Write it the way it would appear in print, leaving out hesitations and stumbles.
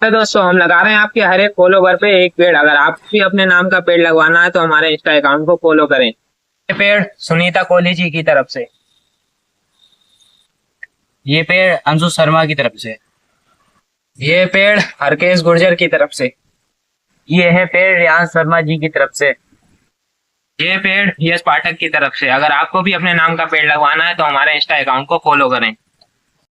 तो दोस्तों हम लगा रहे हैं आपके हर एक फॉलोवर पे एक पेड़। अगर आप भी अपने नाम का पेड़ लगवाना है तो हमारे इंस्टा अकाउंट को फॉलो करें। ये पेड़ सुनीता कोहली जी की तरफ से। ये पेड़ अंशु शर्मा की तरफ से। ये पेड़ हरकेश गुर्जर की तरफ से। ये है पेड़ रियान शर्मा जी की तरफ से। ये पेड़ यश पाठक की तरफ से। अगर आपको भी अपने नाम का पेड़ लगवाना है तो हमारे इंस्टा अकाउंट को फॉलो करें।